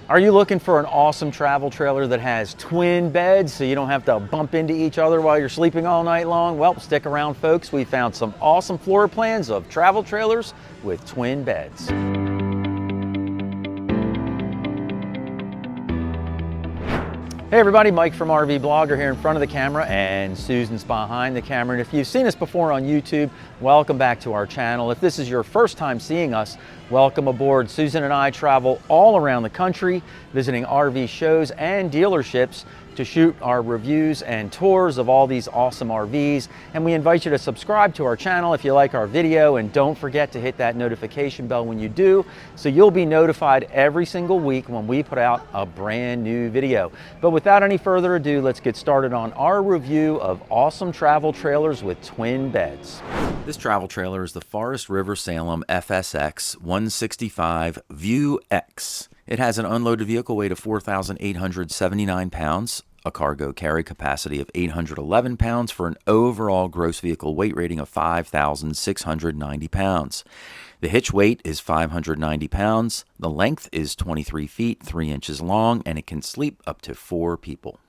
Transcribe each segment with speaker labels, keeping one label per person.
Speaker 1: Are you looking for an awesome travel trailer that has twin beds so you don't have to bump into each other while you're sleeping all night long? Well, stick around, folks. We found some awesome floor plans of travel trailers with twin beds. Hey everybody, Mike from RVBlogger here in front of the camera, and Susan's behind the camera. And if you've seen us before on YouTube, welcome back to our channel. If this is your first time seeing us, welcome aboard. Susan and I travel all around the country, visiting RV shows and dealerships to shoot our reviews and tours of all these awesome RVs. And we invite you to subscribe to our channel if you like our video, and don't forget to hit that notification bell when you do, so you'll be notified every single week when we put out a brand new video. But without any further ado, let's get started on our review of awesome travel trailers with twin beds. This travel trailer is the Forest River Salem FSX 165 View X. It has an unloaded vehicle weight of 4,879 pounds, a cargo carry capacity of 811 pounds for an overall gross vehicle weight rating of 5,690 pounds. The hitch weight is 590 pounds, the length is 23 feet 3 inches long, and it can sleep up to 4 people.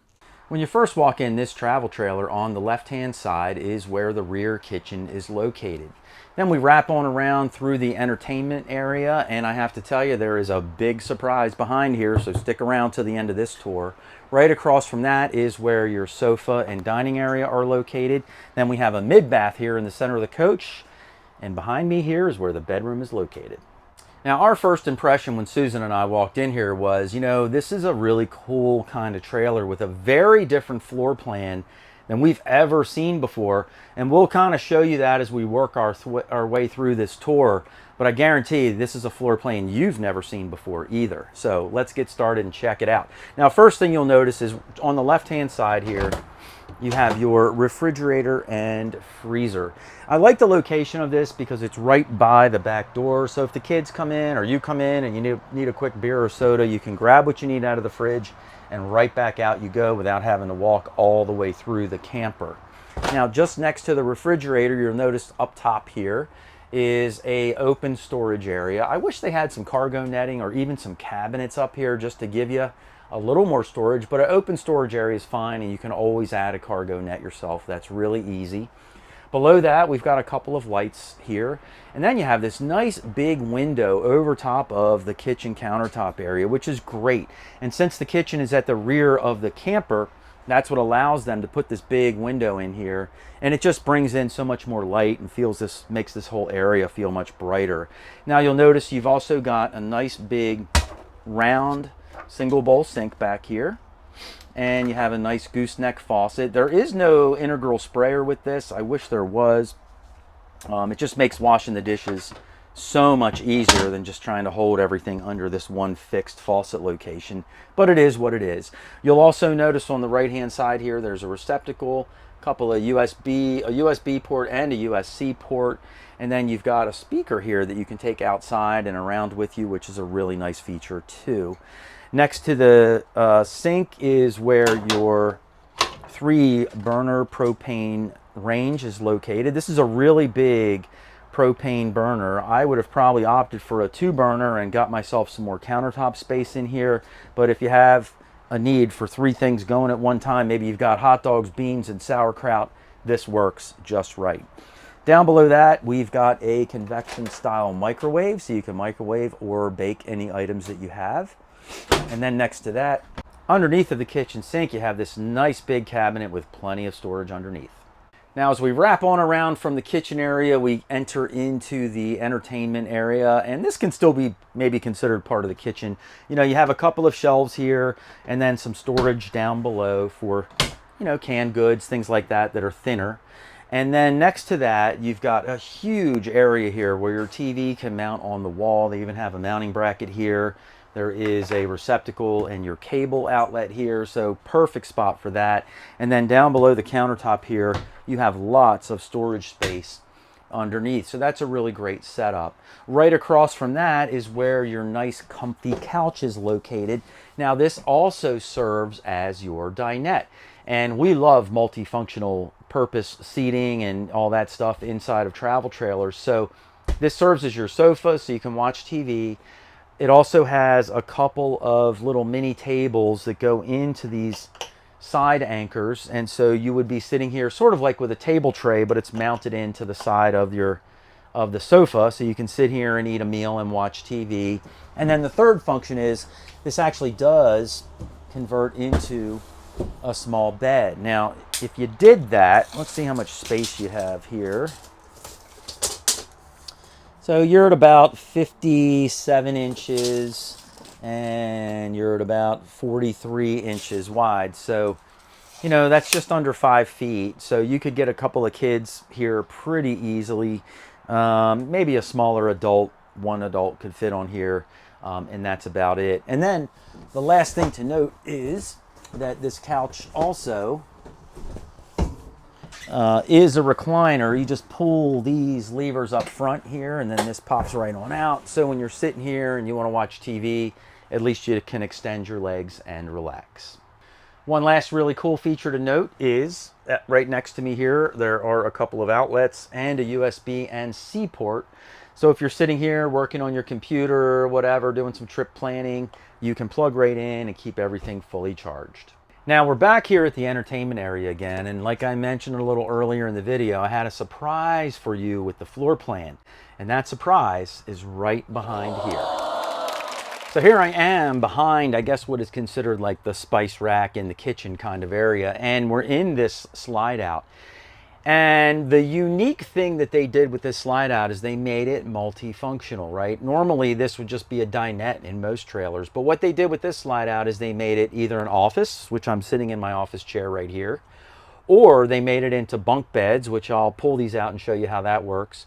Speaker 1: When you first walk in this travel trailer, on the left-hand side is where the rear kitchen is located. Then we wrap on around through the entertainment area, and I have to tell you, there is a big surprise behind here, so stick around to the end of this tour. Right across from that is where your sofa and dining area are located. Then we have a mid-bath here in the center of the coach, and behind me here is where the bedroom is located. Now, our first impression when Susan and I walked in here was, this is a really cool kind of trailer with a very different floor plan than we've ever seen before, and we'll kind of show you that as we work our way through this tour. But I guarantee you, this is a floor plan you've never seen before either. So let's get started and check it out. Now, first thing you'll notice is on the left-hand side here, you have your refrigerator and freezer. I like the location of this because it's right by the back door. So if the kids come in or you come in and you need a quick beer or soda, you can grab what you need out of the fridge and right back out you go without having to walk all the way through the camper. Now, just next to the refrigerator, you'll notice up top here is a open storage area. I wish they had some cargo netting or even some cabinets up here just to give you a little more storage, but an open storage area is fine, and you can always add a cargo net yourself. That's really easy. Below that, we've got a couple of lights here, and then you have this nice big window over top of the kitchen countertop area, which is great. And since the kitchen is at the rear of the camper, that's what allows them to put this big window in here, and it just brings in so much more light and makes this whole area feel much brighter. Now, you'll notice you've also got a nice big round single bowl sink back here, and you have a nice gooseneck faucet. There is no integral sprayer with this. I wish there was. It just makes washing the dishes so much easier than just trying to hold everything under this one fixed faucet location, but it is what it is. You'll also notice on the right hand side here there's a receptacle, a couple of a USB port and a USB-C port, and then you've got a speaker here that you can take outside and around with you, which is a really nice feature too. Next to the sink is where your 3-burner propane range is located. This is a really big propane burner. I would have probably opted for a 2-burner and got myself some more countertop space in here, but if you have a need for 3 things going at one time, maybe you've got hot dogs, beans, and sauerkraut, this works just right. Down below that, we've got a convection style microwave, so you can microwave or bake any items that you have. And then next to that, underneath of the kitchen sink, you have this nice big cabinet with plenty of storage underneath. Now, as we wrap on around from the kitchen area, we enter into the entertainment area, and this can still be maybe considered part of the kitchen. You have a couple of shelves here and then some storage down below for, canned goods, things like that are thinner. And then next to that, you've got a huge area here where your TV can mount on the wall. They even have a mounting bracket here. There is a receptacle and your cable outlet here, so perfect spot for that. And then down below the countertop here, you have lots of storage space underneath, so that's a really great setup. Right across from that is where your nice comfy couch is located. Now, this also serves as your dinette, and we love multifunctional purpose seating and all that stuff inside of travel trailers. So this serves as your sofa, so you can watch TV. It also has a couple of little mini tables that go into these side anchors, and so you would be sitting here sort of like with a table tray, but it's mounted into the side of the sofa, so you can sit here and eat a meal and watch TV. And then the third function is this actually does convert into a small bed. Now, if you did that, let's see how much space you have here. So you're at about 57 inches and you're at about 43 inches wide. So, you know, that's just under 5 feet. So you could get a couple of kids here pretty easily. Maybe a smaller adult, one adult could fit on here, and that's about it. And then the last thing to note is that this couch also is a recliner. You just pull these levers up front here, and then this pops right on out. So when you're sitting here and you want to watch TV, at least you can extend your legs and relax. One last really cool feature to note is that right next to me here, there are a couple of outlets and a USB and C port. So if you're sitting here working on your computer or whatever, doing some trip planning, you can plug right in and keep everything fully charged. Now we're back here at the entertainment area again, and like I mentioned a little earlier in the video, I had a surprise for you with the floor plan, and that surprise is right behind here. So here I am behind, I guess, what is considered like the spice rack in the kitchen kind of area, and we're in this slide out. And the unique thing that they did with this slide out is they made it multifunctional, right? Normally this would just be a dinette in most trailers, but what they did with this slide out is they made it either an office, which I'm sitting in my office chair right here, or they made it into bunk beds, which I'll pull these out and show you how that works.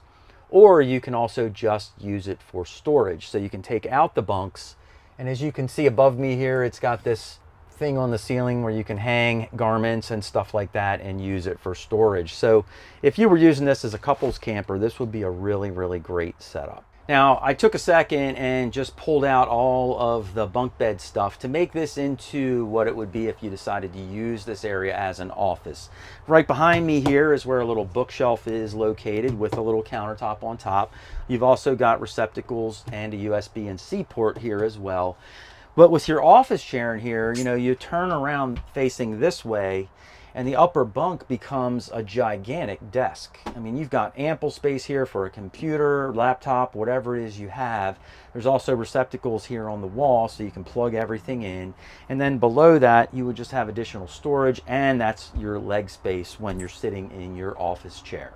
Speaker 1: Or you can also just use it for storage. So you can take out the bunks, and as you can see above me here, it's got this thing on the ceiling where you can hang garments and stuff like that and use it for storage. So if you were using this as a couples camper, this would be a really, really great setup. Now, I took a second and just pulled out all of the bunk bed stuff to make this into what it would be if you decided to use this area as an office. Right behind me here is where a little bookshelf is located with a little countertop on top. You've also got receptacles and a USB and C port here as well. But with your office chair in here, you know, you turn around facing this way and the upper bunk becomes a gigantic desk. I mean, you've got ample space here for a computer, laptop, whatever it is you have. There's also receptacles here on the wall so you can plug everything in. And then below that, you would just have additional storage, and that's your leg space when you're sitting in your office chair.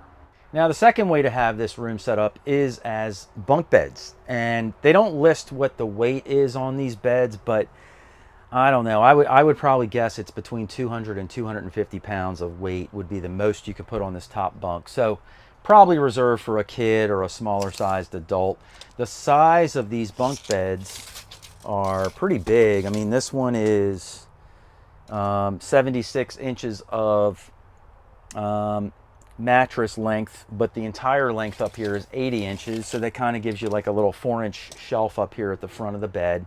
Speaker 1: Now, the second way to have this room set up is as bunk beds, and they don't list what the weight is on these beds, but I don't know. I would probably guess it's between 200 and 250 pounds of weight would be the most you could put on this top bunk. So probably reserved for a kid or a smaller sized adult. The size of these bunk beds are pretty big. I mean, this one is 76 inches of mattress length, but the entire length up here is 80 inches. So that kind of gives you like a little 4-inch shelf up here at the front of the bed.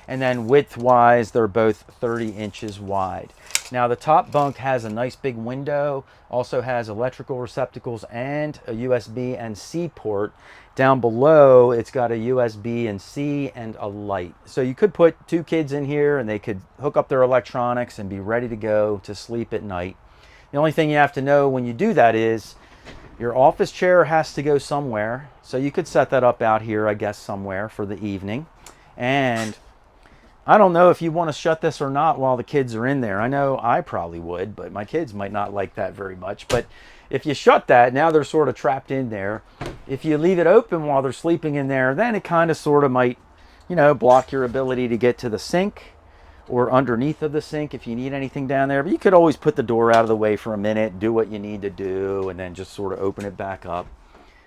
Speaker 1: And then width-wise, they're both 30 inches wide. Now, the top bunk has a nice big window, also has electrical receptacles and a USB and C port. Down below, it's got a USB and C and a light. So you could put 2 kids in here and they could hook up their electronics and be ready to go to sleep at night. The only thing you have to know when you do that is your office chair has to go somewhere. So you could set that up out here, I guess, somewhere for the evening. And I don't know if you want to shut this or not while the kids are in there. I know I probably would, but my kids might not like that very much. But if you shut that, now they're sort of trapped in there. If you leave it open while they're sleeping in there, then it kind of sort of might, you know, block your ability to get to the sink or underneath of the sink if you need anything down there. But you could always put the door out of the way for a minute, do what you need to do, and then just sort of open it back up.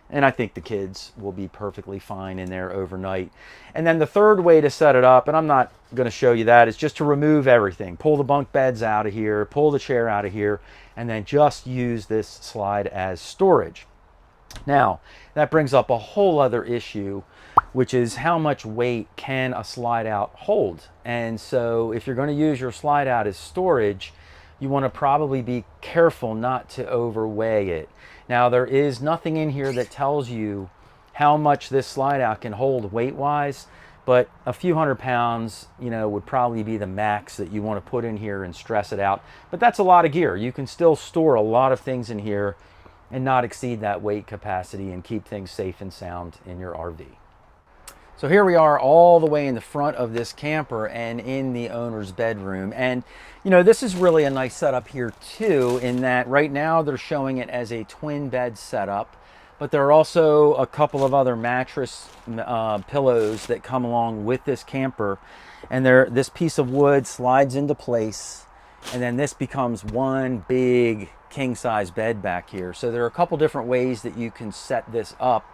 Speaker 1: And I think the kids will be perfectly fine in there overnight. And then the third way to set it up, and I'm not going to show you that, is just to remove everything. Pull the bunk beds out of here, pull the chair out of here, and then just use this slide as storage. Now, that brings up a whole other issue, which is how much weight can a slide out hold? And so if you're going to use your slide out as storage, you want to probably be careful not to overweigh it. Now, there is nothing in here that tells you how much this slide out can hold weight-wise, but a few £100, you know, would probably be the max that you want to put in here and stress it out. But that's a lot of gear. You can still store a lot of things in here and not exceed that weight capacity and keep things safe and sound in your RV. So here we are all the way in the front of this camper and in the owner's bedroom. And you know, this is really a nice setup here too, in that right now they're showing it as a twin bed setup, but there are also a couple of other mattress pillows that come along with this camper. And this piece of wood slides into place, and then this becomes one big king-size bed back here. So there are a couple different ways that you can set this up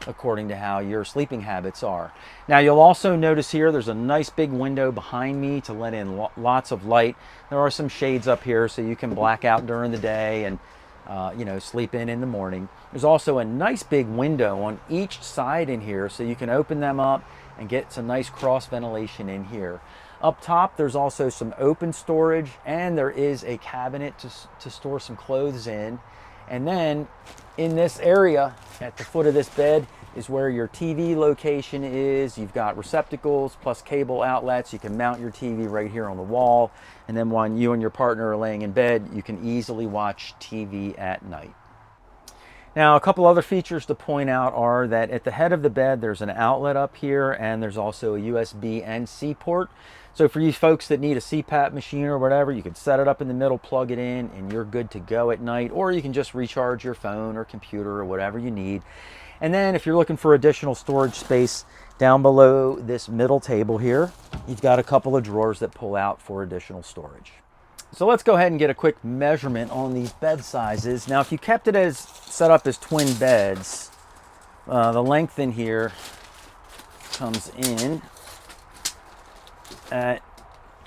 Speaker 1: according to how your sleeping habits are. Now you'll also notice here there's a nice big window behind me to let in lots of light. There are some shades up here so you can black out during the day and you know, sleep in the morning. There's also a nice big window on each side in here so you can open them up and get some nice cross ventilation in here. Up top there's also some open storage, and there is a cabinet to store some clothes in. And then in this area at the foot of this bed is where your TV location is. You've got receptacles plus cable outlets. You can mount your TV right here on the wall, and then when you and your partner are laying in bed, you can easily watch TV at night. Now, a couple other features to point out are that at the head of the bed there's an outlet up here, and there's also a USB and C port. So for you folks that need a CPAP machine or whatever, you can set it up in the middle, plug it in, and you're good to go at night. Or you can just recharge your phone or computer or whatever you need. And then if you're looking for additional storage space, down below this middle table here, you've got a couple of drawers that pull out for additional storage. So let's go ahead and get a quick measurement on these bed sizes. Now, if you kept it as set up as twin beds, the length in here comes in at,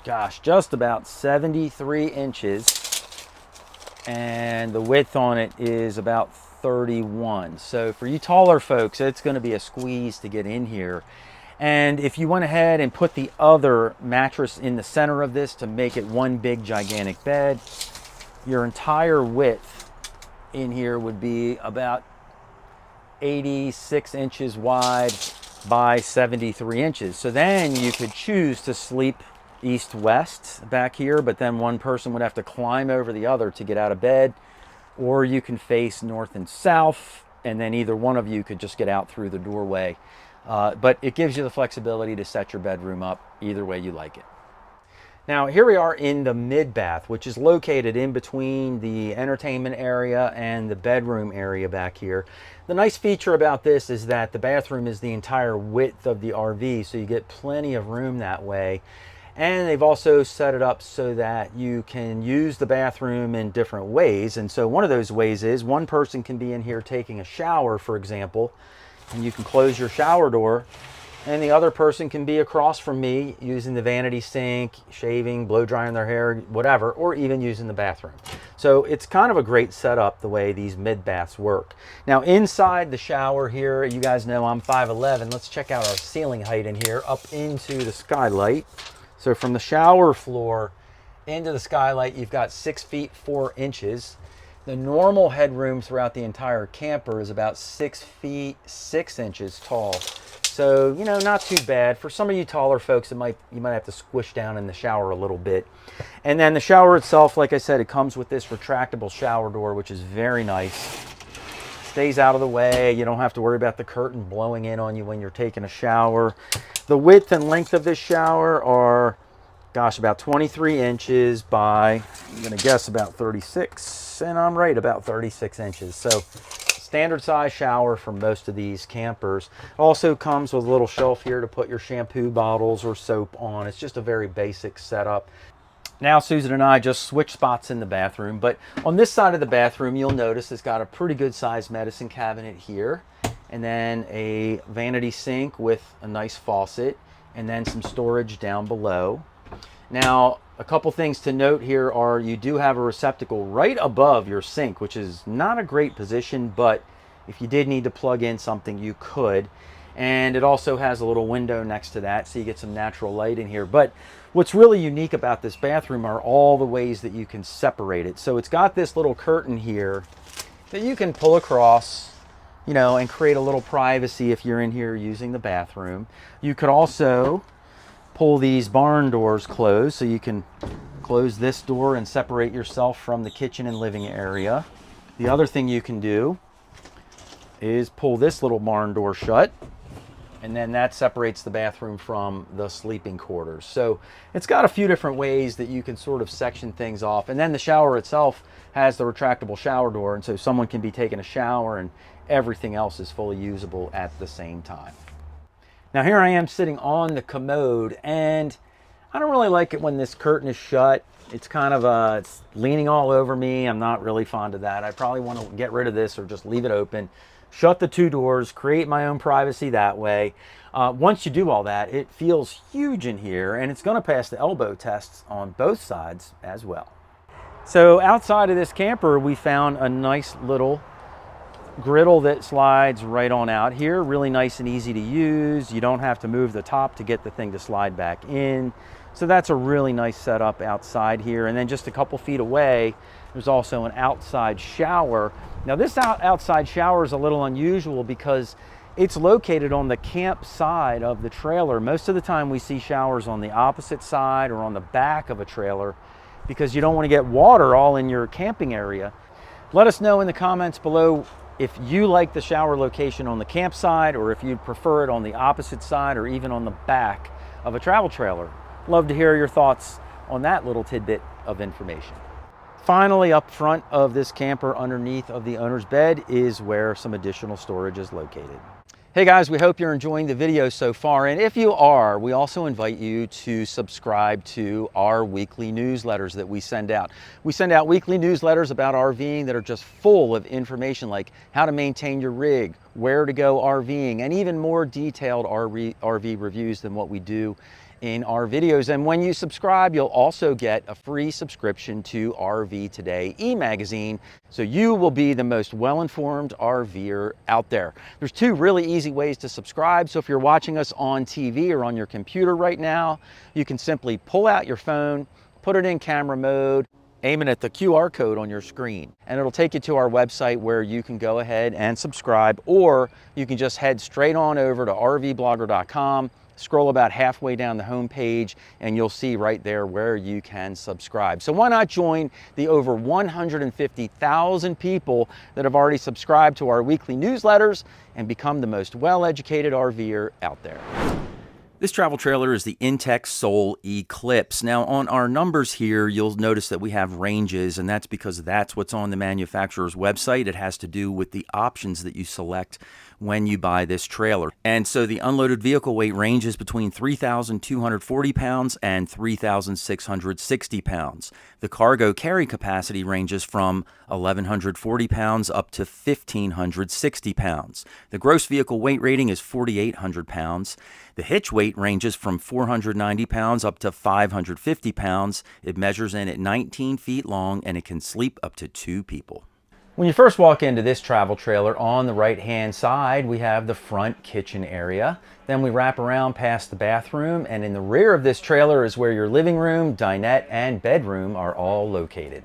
Speaker 1: gosh, just about 73 inches, and the width on it is about 31. So for you taller folks, it's going to be a squeeze to get in here. And if you went ahead and put the other mattress in the center of this to make it one big gigantic bed, your entire width in here would be about 86 inches wide by 73 inches. So then you could choose to sleep east-west back here, but then one person would have to climb over the other to get out of bed, or you can face north and south, and then either one of you could just get out through the doorway. But it gives you the flexibility to set your bedroom up either way you like it. Now here we are in the mid-bath, which is located in between the entertainment area and the bedroom area back here. The nice feature about this is that the bathroom is the entire width of the RV, so you get plenty of room that way. And they've also set it up so that you can use the bathroom in different ways. And so one of those ways is one person can be in here taking a shower, for example, and you can close your shower door, and the other person can be across from me using the vanity sink, shaving, blow drying their hair, whatever, or even using the bathroom. So it's kind of a great setup the way these mid baths work. Now inside the shower here, you guys know I'm 5'11". Let's check out our ceiling height in here up into the skylight. So from the shower floor into the skylight, you've got 6 feet 4 inches. The normal headroom throughout the entire camper is about 6 feet 6 inches tall. So, you know, not too bad. For some of you taller folks, you might have to squish down in the shower a little bit. And then the shower itself, like I said, it comes with this retractable shower door, which is very nice. Stays out of the way. You don't have to worry about the curtain blowing in on you when you're taking a shower. The width and length of this shower are, gosh, about 23 inches by, I'm going to guess about 36, and I'm right, about 36 inches. So standard size shower for most of these campers. Also comes with a little shelf here to put your shampoo bottles or soap on. It's just a very basic setup. Now Susan and I just switched spots in the bathroom, but on this side of the bathroom you'll notice it's got a pretty good sized medicine cabinet here, and then a vanity sink with a nice faucet, and then some storage down below. Now, a couple things to note here are you do have a receptacle right above your sink, which is not a great position, but if you did need to plug in something, you could. And it also has a little window next to that, so you get some natural light in here. But what's really unique about this bathroom are all the ways that you can separate it. So it's got this little curtain here that you can pull across, you know, and create a little privacy if you're in here using the bathroom. You could also pull these barn doors closed, so you can close this door and separate yourself from the kitchen and living area. The other thing you can do is pull this little barn door shut, and then that separates the bathroom from the sleeping quarters. So it's got a few different ways that you can sort of section things off. And then the shower itself has the retractable shower door, and so someone can be taking a shower and everything else is fully usable at the same time. Now here I am sitting on the commode, and I don't really like it when this curtain is shut. It's kind of it's leaning all over me. I'm not really fond of that. I probably want to get rid of this or just leave it open. Shut the two doors, create my own privacy that way. Once you do all that, it feels huge in here, and it's going to pass the elbow tests on both sides as well. So outside of this camper, we found a nice little griddle that slides right on out here. Really nice and easy to use. You don't have to move the top to get the thing to slide back in. So that's a really nice setup outside here. And then just a couple feet away, there's also an outside shower. Now this outside shower is a little unusual because it's located on the camp side of the trailer. Most of the time we see showers on the opposite side or on the back of a trailer because you don't want to get water all in your camping area. Let us know in the comments below if you like the shower location on the campsite, or if you'd prefer it on the opposite side or even on the back of a travel trailer. Love to hear your thoughts on that little tidbit of information. Finally, up front of this camper, underneath of the owner's bed, is where some additional storage is located. Hey guys, we hope you're enjoying the video so far, and if you are, we also invite you to subscribe to our weekly newsletters that we send out. We send out weekly newsletters about RVing that are just full of information like how to maintain your rig, where to go RVing, and even more detailed RV reviews than what we do in our videos. And when you subscribe, you'll also get a free subscription to RV Today eMagazine, so you will be the most well-informed RVer out there. There's two really easy ways to subscribe. So if you're watching us on TV or on your computer right now, you can simply pull out your phone, put it in camera mode, aim it at the QR code on your screen, and it'll take you to our website where you can go ahead and subscribe, or you can just head straight on over to RVblogger.com, scroll about halfway down the home page, and you'll see right there where you can subscribe. So why not join the over 150,000 people that have already subscribed to our weekly newsletters and become the most well-educated RVer out there. This travel trailer is the inTech Sol Eclipse. Now on our numbers here, you'll notice that we have ranges, and that's because that's what's on the manufacturer's website. It has to do with the options that you select when you buy this trailer. And so the unloaded vehicle weight ranges between 3,240 pounds and 3,660 pounds. The cargo carry capacity ranges from 1,140 pounds up to 1,560 pounds. The gross vehicle weight rating is 4,800 pounds. The hitch weight ranges from 490 pounds up to 550 pounds. It measures in at 19 feet long, and it can sleep up to 2 people. When you first walk into this travel trailer, on the right-hand side, we have the front kitchen area. Then we wrap around past the bathroom, and in the rear of this trailer is where your living room, dinette, and bedroom are all located.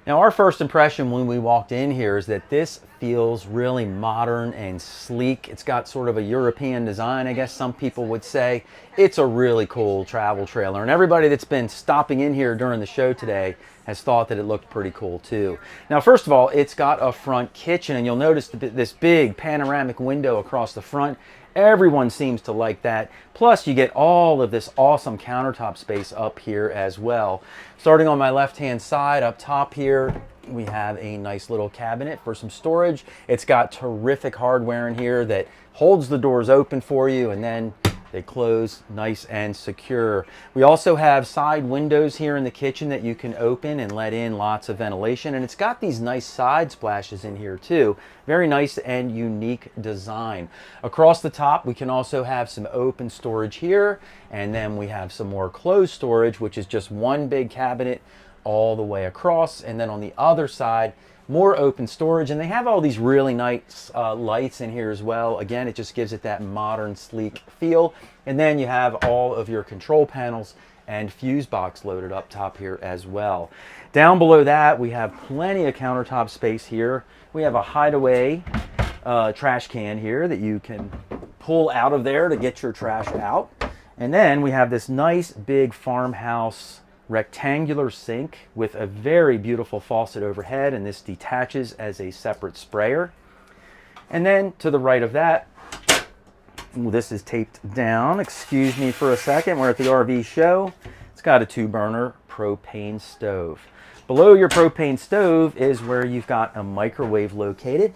Speaker 1: Now, our first impression when we walked in here is that this feels really modern and sleek. It's got sort of a European design, I guess some people would say. It's a really cool travel trailer, and everybody that's been stopping in here during the show today has thought that it looked pretty cool too. Now, first of all, it's got a front kitchen, and you'll notice this big panoramic window across the front. Everyone seems to like that. Plus, you get all of this awesome countertop space up here as well. Starting on my left-hand side, up top here, we have a nice little cabinet for some storage. It's got terrific hardware in here that holds the doors open for you, and then they close nice and secure. We also have side windows here in the kitchen that you can open and let in lots of ventilation, and it's got these nice side splashes in here too. Very nice and unique design. Across the top, we can also have some open storage here, and then we have some more closed storage, which is just one big cabinet all the way across. And then on the other side, more open storage, and they have all these really nice lights in here as well. Again, it just gives it that modern, sleek feel. And then you have all of your control panels and fuse box loaded up top here as well. Down below that, we have plenty of countertop space here. We have a hideaway trash can here that you can pull out of there to get your trash out. And then we have this nice big farmhouse rectangular sink with a very beautiful faucet overhead, and this detaches as a separate sprayer. And then to the right of that, this is taped down. Excuse me for a second. We're at the RV show. It's got a 2-burner propane stove. Below your propane stove is where you've got a microwave located.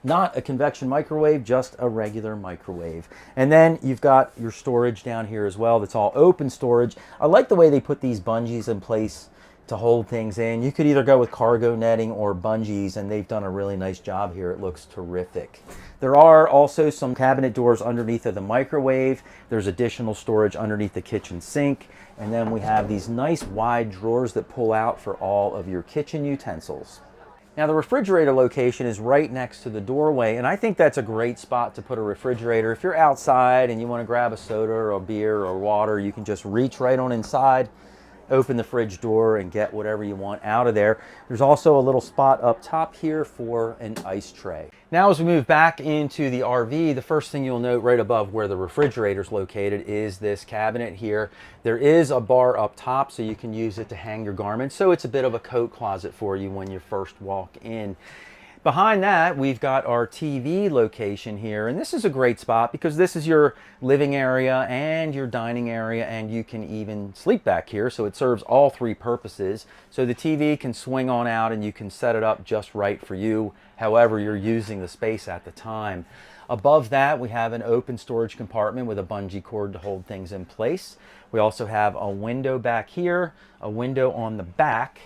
Speaker 1: Not a convection microwave, just a regular microwave. And then you've got your storage down here as well. That's all open storage. I like the way they put these bungees in place to hold things in. You could either go with cargo netting or bungees, and they've done a really nice job here. It looks terrific. There are also some cabinet doors underneath of the microwave. There's additional storage underneath the kitchen sink. And then we have these nice wide drawers that pull out for all of your kitchen utensils. Now the refrigerator location is right next to the doorway, and I think that's a great spot to put a refrigerator. If you're outside and you want to grab a soda or a beer or water, you can just reach right on inside, open the fridge door, and get whatever you want out of there. There's also a little spot up top here for an ice tray. Now as we move back into the RV, the first thing you'll note right above where the refrigerator is located is this cabinet here. There is a bar up top so you can use it to hang your garments, so it's a bit of a coat closet for you when you first walk in. Behind that, we've got our TV location here, and this is a great spot because this is your living area and your dining area, and you can even sleep back here, so it serves all three purposes. So the TV can swing on out and you can set it up just right for you, however you're using the space at the time. Above that, we have an open storage compartment with a bungee cord to hold things in place. We also have a window back here, a window on the back,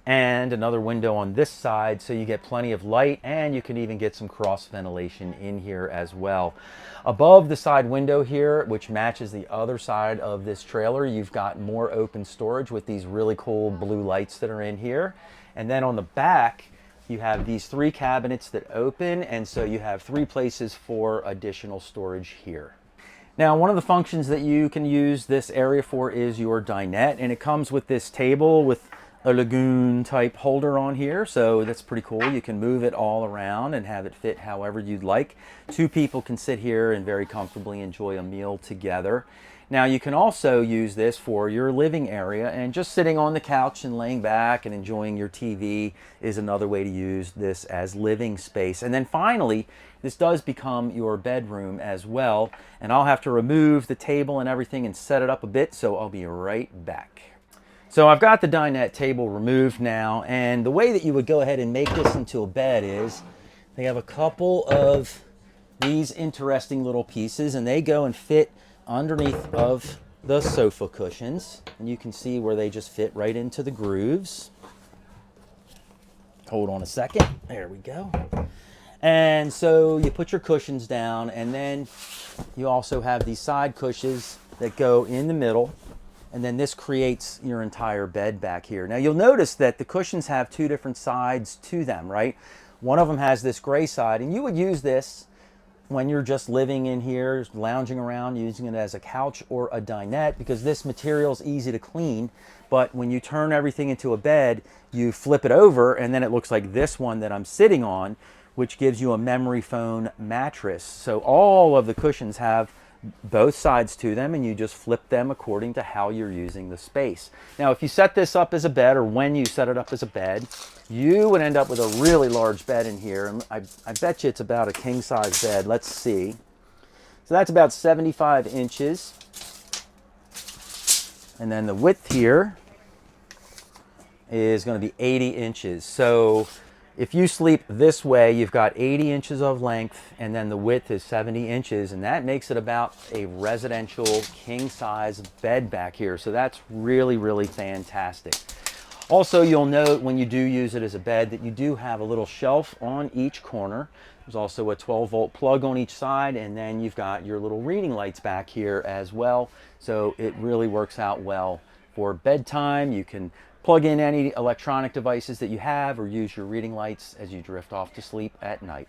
Speaker 1: and another window on this side, so you get plenty of light, and you can even get some cross ventilation in here as well. Above the side window here, which matches the other side of this trailer, you've got more open storage with these really cool blue lights that are in here. And then on the back, you have these 3 cabinets that open, and so you have 3 places for additional storage here. Now, one of the functions that you can use this area for is your dinette, and it comes with this table with a lagoon type holder on here, so that's pretty cool. You can move it all around and have it fit however you'd like. 2 people can sit here and very comfortably enjoy a meal together. Now you can also use this for your living area, and just sitting on the couch and laying back and enjoying your TV is another way to use this as living space. And then finally, this does become your bedroom as well, and I'll have to remove the table and everything and set it up a bit, so I'll be right back. So I've got the dinette table removed now, and the way that you would go ahead and make this into a bed is they have a couple of these interesting little pieces, and they go and fit underneath of the sofa cushions, and you can see where they just fit right into the grooves. Hold on a second. There we go. And so you put your cushions down, and then you also have these side cushions that go in the middle. And then this creates your entire bed back here. Now you'll notice that the cushions have 2 different sides to them, right? One of them has this gray side, and you would use this when you're just living in here, lounging around, using it as a couch or a dinette, because this material is easy to clean. But when you turn everything into a bed, you flip it over, and then it looks like this one that I'm sitting on, which gives you a memory foam mattress. So all of the cushions have both sides to them, and you just flip them according to how you're using the space. Now if you set this up as a bed, or when you set it up as a bed, you would end up with a really large bed in here, and I bet you it's about a king size bed. Let's see. So that's about 75 inches, and then the width here is going to be 80 inches. So if you sleep this way, you've got 80 inches of length, and then the width is 70 inches, and that makes it about a residential king-size bed back here. So that's really, really fantastic. Also, you'll note when you do use it as a bed that you do have a little shelf on each corner. There's also a 12-volt plug on each side, and then you've got your little reading lights back here as well. So it really works out well for bedtime. You can plug in any electronic devices that you have, or use your reading lights as you drift off to sleep at night.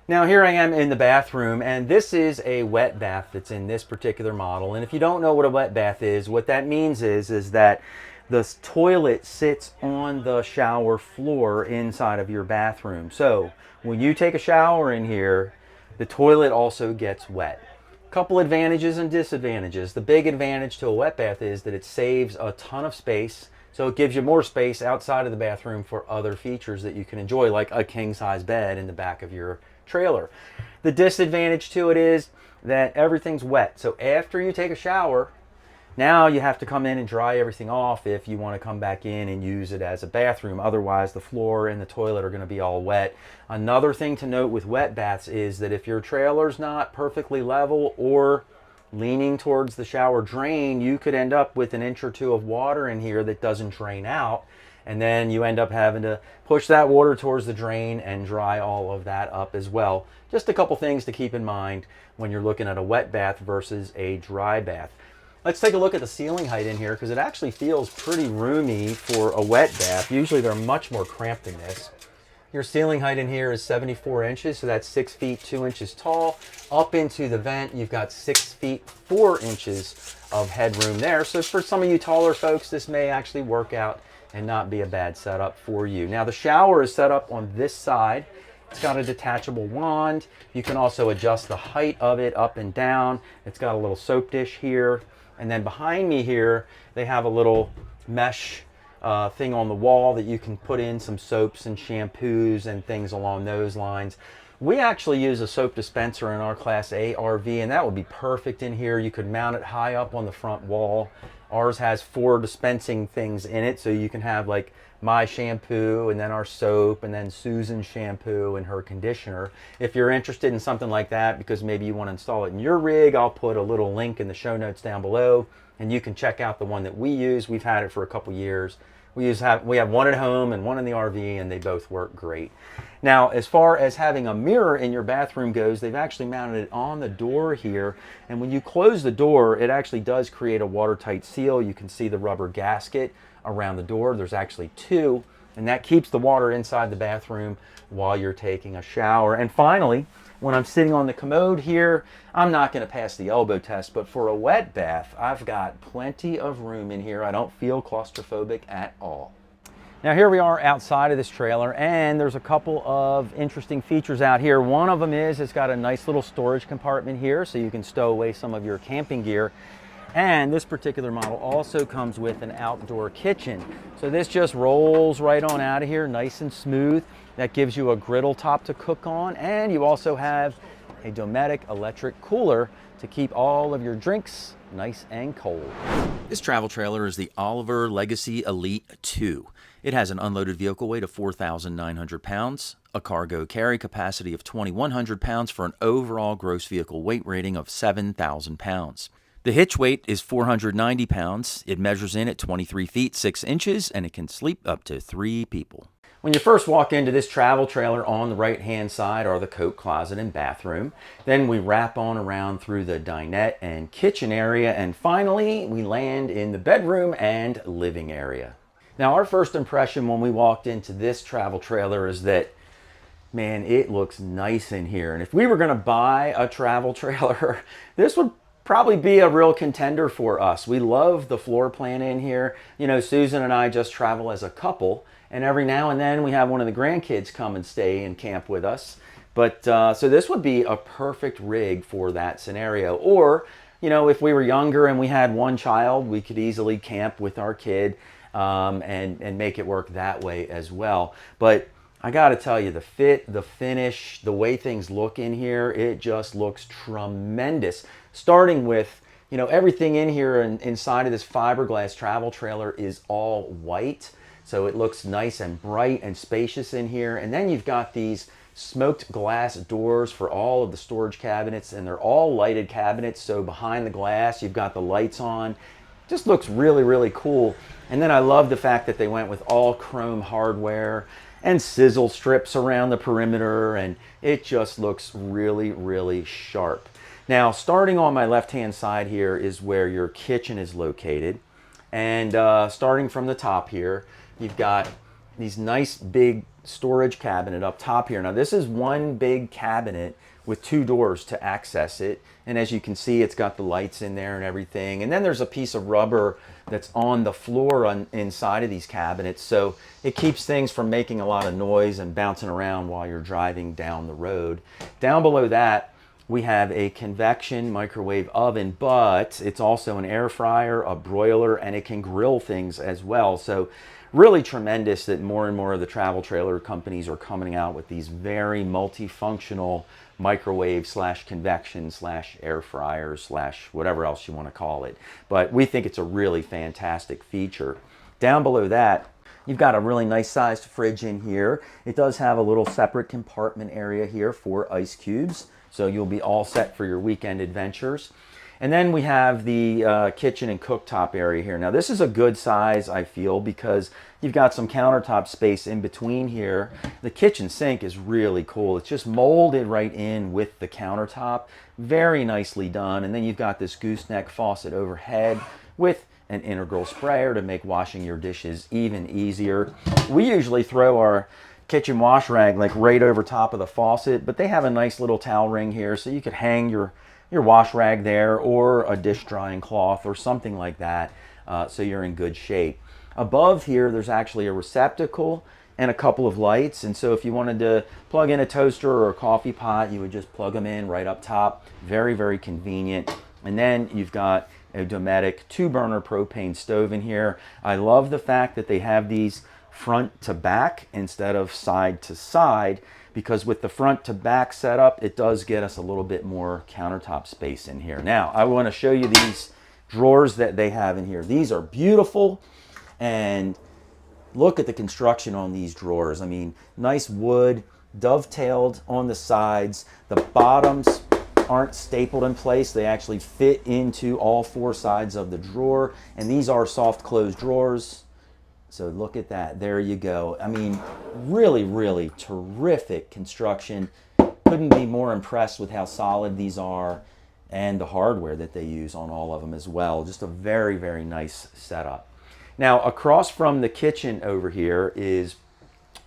Speaker 1: Now here I am in the bathroom, and this is a wet bath that's in this particular model. And if you don't know what a wet bath is, what that means is that The toilet sits on the shower floor inside of your bathroom. So when you take a shower in here, the toilet also gets wet. Couple advantages and disadvantages. The big advantage to a wet bath is that it saves a ton of space. So it gives you more space outside of the bathroom for other features that you can enjoy, like a king size bed in the back of your trailer. The disadvantage to it is that everything's wet. So after you take a shower, now you have to come in and dry everything off if you want to come back in and use it as a bathroom. Otherwise, the floor and the toilet are going to be all wet. Another thing to note with wet baths is that if your trailer's not perfectly level or leaning towards the shower drain, you could end up with an inch or two of water in here that doesn't drain out. And then you end up having to push that water towards the drain and dry all of that up as well. Just a couple things to keep in mind when you're looking at a wet bath versus a dry bath. Let's take a look at the ceiling height in here because it actually feels pretty roomy for a wet bath. Usually they're much more cramped than this. Your ceiling height in here is 74 inches, so that's 6 feet 2 inches tall. Up into the vent, you've got 6 feet 4 inches of headroom there. So for some of you taller folks, this may actually work out and not be a bad setup for you. Now the shower is set up on this side. It's got a detachable wand. You can also adjust the height of it up and down. It's got a little soap dish here. And then behind me here, they have a little mesh thing on the wall that you can put in some soaps and shampoos and things along those lines. We actually use a soap dispenser in our Class A RV, and that would be perfect in here. You could mount it high up on the front wall. Ours has 4 dispensing things in it, so you can have like my shampoo and then our soap and then Susan's shampoo and her conditioner. If you're interested in something like that because maybe you want to install it in your rig, I'll put a little link in the show notes down below and you can check out the one that we use. We've had it for a couple years. We have one at home and one in the RV, and they both work great. Now, as far as having a mirror in your bathroom goes, they've actually mounted it on the door here. And when you close the door, it actually does create a watertight seal. You can see the rubber gasket around the door. There's actually 2, and that keeps the water inside the bathroom while you're taking a shower. And finally, when I'm sitting on the commode here, I'm not going to pass the elbow test, but for a wet bath, I've got plenty of room in here. I don't feel claustrophobic at all. Now here we are outside of this trailer, and there's a couple of interesting features out here. One of them is it's got a nice little storage compartment here so you can stow away some of your camping gear. And this particular model also comes with an outdoor kitchen. So this just rolls right on out of here, nice and smooth. That gives you a griddle top to cook on, and you also have a Dometic electric cooler to keep all of your drinks nice and cold. This travel trailer is the Oliver Legacy Elite 2. It has an unloaded vehicle weight of 4,900 pounds, a cargo carry capacity of 2,100 pounds for an overall gross vehicle weight rating of 7,000 pounds. The hitch weight is 490 pounds. It measures in at 23 feet 6 inches, and it can sleep up to 3 people. When you first walk into this travel trailer, on the right-hand side are the coat closet and bathroom. Then we wrap on around through the dinette and kitchen area, and finally we land in the bedroom and living area. Now, our first impression when we walked into this travel trailer is that, man, it looks nice in here. And if we were going to buy a travel trailer, this would probably be a real contender for us. We love the floor plan in here. You know, Susan and I just travel as a couple, and every now and then we have one of the grandkids come and stay and camp with us. But so this would be a perfect rig for that scenario. Or, you know, if we were younger and we had one child, we could easily camp with our kid and make it work that way as well. But I gotta tell you, the fit, the finish, the way things look in here, it just looks tremendous. Starting with, you know, everything in here and inside of this fiberglass travel trailer is all white. So it looks nice and bright and spacious in here. And then you've got these smoked glass doors for all of the storage cabinets, and they're all lighted cabinets. So behind the glass, you've got the lights on. Just looks really, really cool. And then I love the fact that they went with all chrome hardware and sizzle strips around the perimeter, and it just looks really, really sharp. Now, starting on my left-hand side here is where your kitchen is located. And starting from the top here, you've got these nice big storage cabinet up top here. Now, this is one big cabinet with 2 doors to access it. And as you can see, it's got the lights in there and everything. And then there's a piece of rubber that's on the floor inside of these cabinets, so it keeps things from making a lot of noise and bouncing around while you're driving down the road. Down below that, we have a convection microwave oven, but it's also an air fryer, a broiler, and it can grill things as well. So really tremendous that more and more of the travel trailer companies are coming out with these very multifunctional microwave slash convection slash air fryers slash whatever else you want to call it. But we think it's a really fantastic feature. Down below that, you've got a really nice sized fridge in here. It does have a little separate compartment area here for ice cubes, so you'll be all set for your weekend adventures. And then we have the kitchen and cooktop area here. Now this is a good size, I feel, because you've got some countertop space in between here. The kitchen sink is really cool. It's just molded right in with the countertop. Very nicely done. And then you've got this gooseneck faucet overhead with an integral sprayer to make washing your dishes even easier. We usually throw our kitchen wash rag like right over top of the faucet, but they have a nice little towel ring here, so you could hang your wash rag there, or a dish drying cloth or something like that, so you're in good shape. Above here, there's actually a receptacle and a couple of lights, and so if you wanted to plug in a toaster or a coffee pot, you would just plug them in right up top. Very, very convenient. And then you've got a Dometic 2-burner propane stove in here. I love the fact that they have these front to back instead of side to side, because with the front to back setup, it does get us a little bit more countertop space in here. Now, I want to show you these drawers that they have in here. These are beautiful, and look at the construction on these drawers. I mean, nice wood, dovetailed on the sides. The bottoms aren't stapled in place. They actually fit into all 4 sides of the drawer, and these are soft close drawers. So look at that, there you go. I mean, really, really terrific construction. Couldn't be more impressed with how solid these are and the hardware that they use on all of them as well. Just a very, very nice setup. Now, across from the kitchen over here is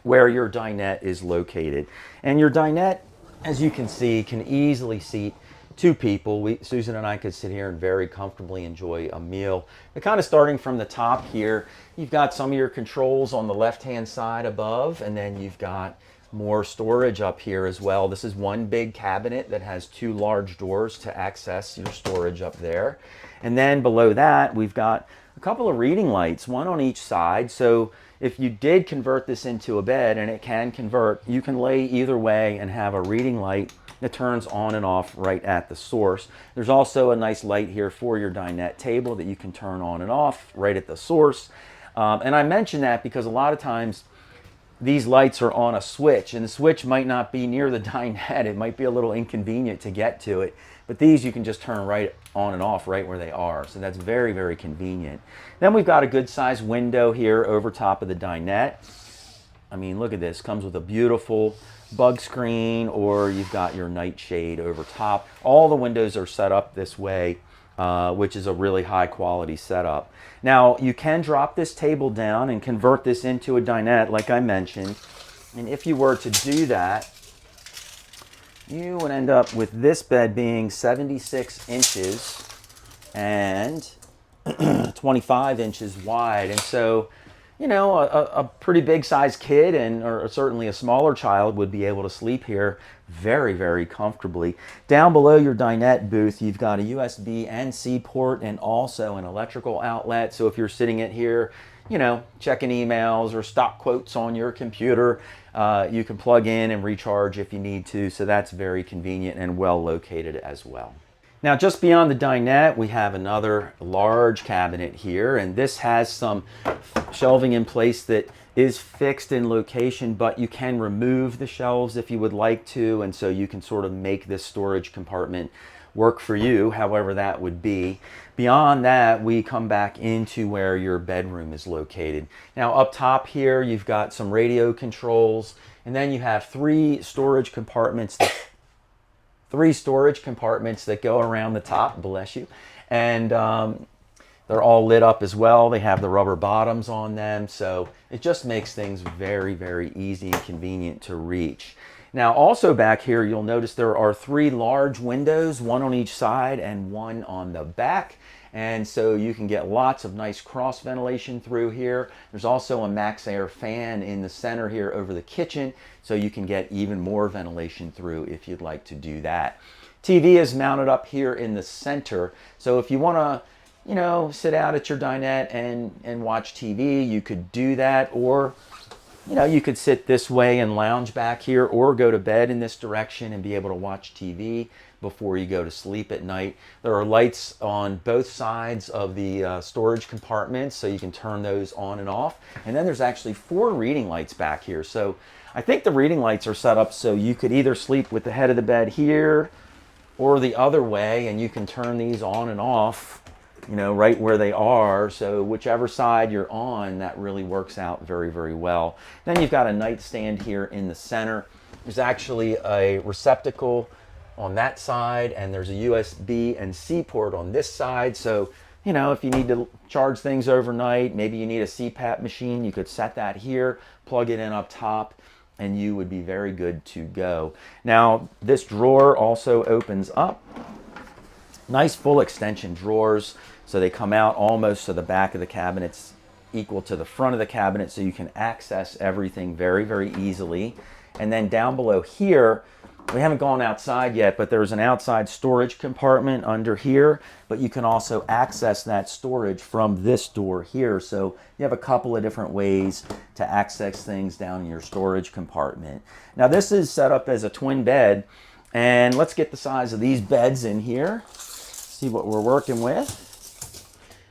Speaker 1: where your dinette is located. And your dinette, as you can see, can easily seat 2 people. Susan and I could sit here and very comfortably enjoy a meal. But kind of starting from the top here, you've got some of your controls on the left-hand side above, and then you've got more storage up here as well. This is one big cabinet that has 2 large doors to access your storage up there. And then below that, we've got a couple of reading lights, one on each side. So if you did convert this into a bed, and it can convert, you can lay either way and have a reading light that turns on and off right at the source. There's also a nice light here for your dinette table that you can turn on and off right at the source. And I mention that because a lot of times these lights are on a switch, and the switch might not be near the dinette. It might be a little inconvenient to get to it, but these you can just turn right on and off right where they are. So that's very, very convenient. Then we've got a good sized window here over top of the dinette. I mean, look at this. Comes with a beautiful bug screen, or you've got your nightshade over top. All the windows are set up this way, which is a really high quality setup. Now, you can drop this table down and convert this into a dinette, like I mentioned. And if you were to do that, you would end up with this bed being 76 inches and 25 inches wide. And so, you know, a pretty big sized kid or certainly a smaller child would be able to sleep here very, very comfortably. Down below your dinette booth, you've got a USB and C port and also an electrical outlet. So if you're sitting at here, you know, checking emails or stock quotes on your computer, you can plug in and recharge if you need to. So that's very convenient and well located as well. Now, just beyond the dinette, we have another large cabinet here, and this has some shelving in place that is fixed in location, but you can remove the shelves if you would like to, and so you can sort of make this storage compartment work for you, however that would be. Beyond that, we come back into where your bedroom is located. Now, up top here, you've got some radio controls, and then you have 3 storage compartments that go around the top, bless you, and they're all lit up as well. They have the rubber bottoms on them, so it just makes things very, very easy and convenient to reach. Now also back here, you'll notice there are 3 large windows, one on each side and one on the back. And so you can get lots of nice cross ventilation through here. There's also a max air fan in the center here over the kitchen, so you can get even more ventilation through if you'd like to do that. TV is mounted up here in the center, so if you want to, you know, sit out at your dinette and watch TV, you could do that, or you know, you could sit this way and lounge back here, or go to bed in this direction and be able to watch TV before you go to sleep at night. There are lights on both sides of the storage compartments, so you can turn those on and off. And then there's actually 4 reading lights back here. So I think the reading lights are set up so you could either sleep with the head of the bed here or the other way, and you can turn these on and off, you know, right where they are. So whichever side you're on, that really works out very, very well. Then you've got a nightstand here in the center. There's actually a receptacle on that side, and there's a USB and C port on this side. So, you know, if you need to charge things overnight, maybe you need a CPAP machine, you could set that here, plug it in up top, and you would be very good to go. Now, this drawer also opens up. Nice full extension drawers. So they come out almost to the back of the cabinets, equal to the front of the cabinet, so you can access everything very, very easily. And then down below here, we haven't gone outside yet, but there's an outside storage compartment under here, but you can also access that storage from this door here. So you have a couple of different ways to access things down in your storage compartment. Now this is set up as a twin bed, and let's get the size of these beds in here. See what we're working with.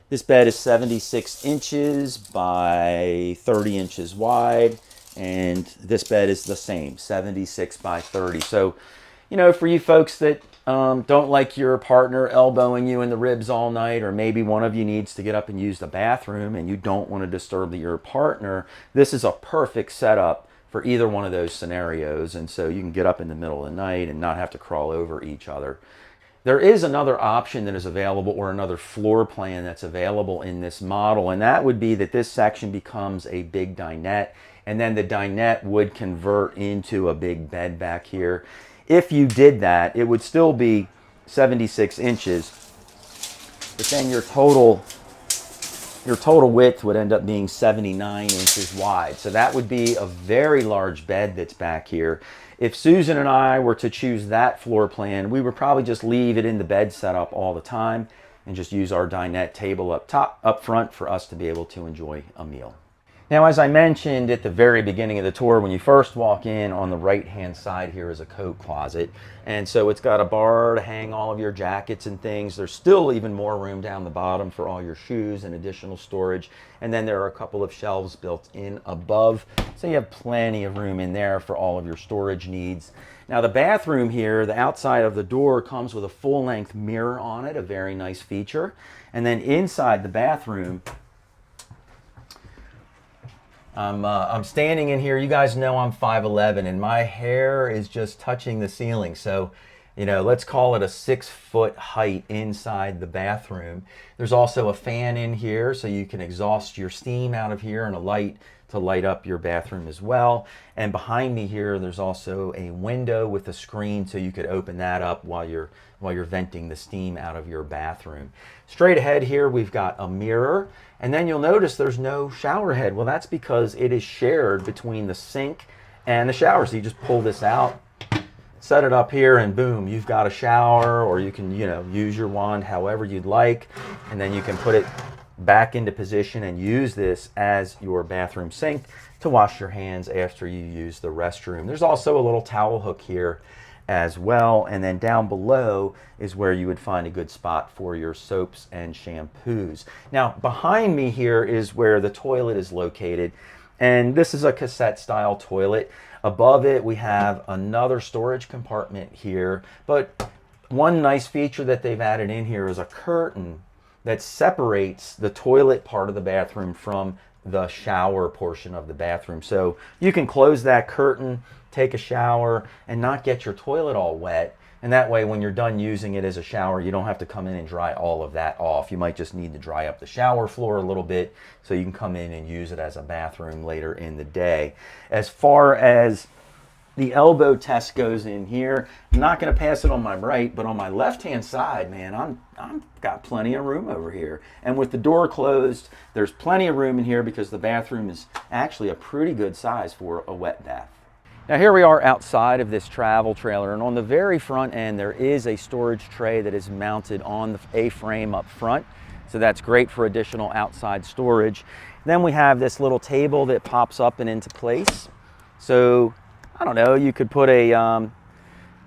Speaker 1: This bed is 76 inches by 30 inches wide. And this bed is the same, 76 by 30. So, you know, for you folks that don't like your partner elbowing you in the ribs all night, or maybe one of you needs to get up and use the bathroom and you don't want to disturb your partner, this is a perfect setup for either one of those scenarios. And so you can get up in the middle of the night and not have to crawl over each other. There is another option that is available, or another floor plan that's available in this model, and that would be that this section becomes a big dinette, and then the dinette would convert into a big bed back here. If you did that, it would still be 76 inches, but then your total width would end up being 79 inches wide. So that would be a very large bed that's back here. If Susan and I were to choose that floor plan, we would probably just leave it in the bed setup all the time and just use our dinette table up front for us to be able to enjoy a meal. Now, as I mentioned at the very beginning of the tour, when you first walk in, on the right-hand side here is a coat closet. And so it's got a bar to hang all of your jackets and things. There's still even more room down the bottom for all your shoes and additional storage. And then there are a couple of shelves built in above. So you have plenty of room in there for all of your storage needs. Now the bathroom here, the outside of the door comes with a full-length mirror on it, a very nice feature. And then inside the bathroom, I'm standing in here. You guys know I'm 5'11", and my hair is just touching the ceiling. So, you know, let's call it a 6-foot height inside the bathroom. There's also a fan in here, so you can exhaust your steam out of here, and a light to light up your bathroom as well. And behind me here, there's also a window with a screen, so you could open that up while you're venting the steam out of your bathroom. Straight ahead here, we've got a mirror, and then you'll notice there's no shower head. Well, that's because it is shared between the sink and the shower. So you just pull this out, set it up here, and boom, you've got a shower, or you can, you know, use your wand however you'd like, and then you can put it back into position and use this as your bathroom sink to wash your hands after you use the restroom. There's also a little towel hook here as well, and then down below is where you would find a good spot for your soaps and shampoos. Now behind me here is where the toilet is located, and this is a cassette style toilet. Above it we have another storage compartment here, but one nice feature that they've added in here is a curtain that separates the toilet part of the bathroom from the shower portion of the bathroom. So you can close that curtain, take a shower, and not get your toilet all wet. And that way, when you're done using it as a shower, you don't have to come in and dry all of that off. You might just need to dry up the shower floor a little bit so you can come in and use it as a bathroom later in the day. As far as The elbow test goes in here. I'm not going to pass it on my right, but on my left-hand side, man, I'm got plenty of room over here. And with the door closed, there's plenty of room in here because the bathroom is actually a pretty good size for a wet bath. Now here we are outside of this travel trailer, and on the very front end there is a storage tray that is mounted on the A-frame up front. So that's great for additional outside storage. Then we have this little table that pops up and into place. So I don't know, you could put a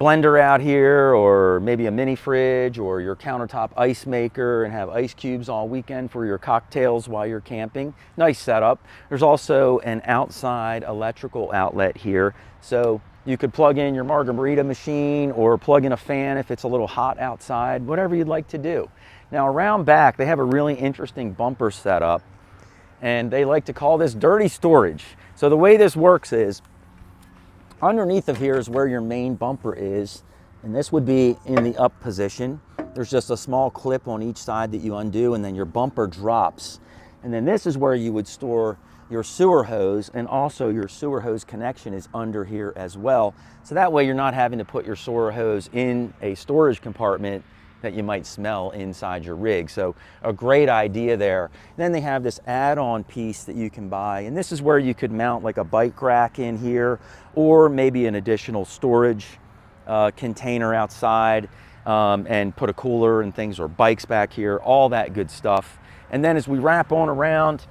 Speaker 1: blender out here, or maybe a mini fridge, or your countertop ice maker, and have ice cubes all weekend for your cocktails while you're camping. Nice setup. There's also an outside electrical outlet here. So you could plug in your margarita machine or plug in a fan if it's a little hot outside, whatever you'd like to do. Now around back, they have a really interesting bumper setup, and they like to call this dirty storage. So the way this works is, underneath of here is where your main bumper is, and this would be in the up position. There's just a small clip on each side that you undo, and then your bumper drops. And then this is where you would store your sewer hose, and also your sewer hose connection is under here as well. So that way you're not having to put your sewer hose in a storage compartment that you might smell inside your rig. So a great idea there. Then they have this add-on piece that you can buy, and this is where you could mount like a bike rack in here, or maybe an additional storage container outside, and put a cooler and things, or bikes back here, all that good stuff. And then as we wrap on around,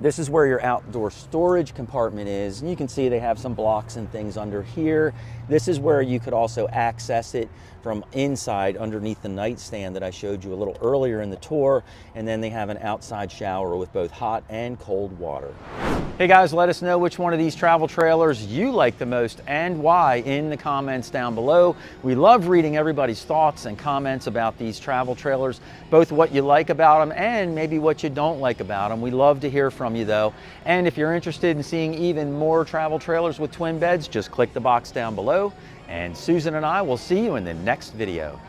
Speaker 1: this is where your outdoor storage compartment is, and you can see they have some blocks and things under here. This is where you could also access it from inside underneath the nightstand that I showed you a little earlier in the tour, and then they have an outside shower with both hot and cold water. Hey guys, let us know which one of these travel trailers you like the most and why in the comments down below. We love reading everybody's thoughts and comments about these travel trailers, both what you like about them and maybe what you don't like about them. We love to hear from you though. And if you're interested in seeing even more travel trailers with twin beds, just click the box down below, and Susan and I will see you in the next video.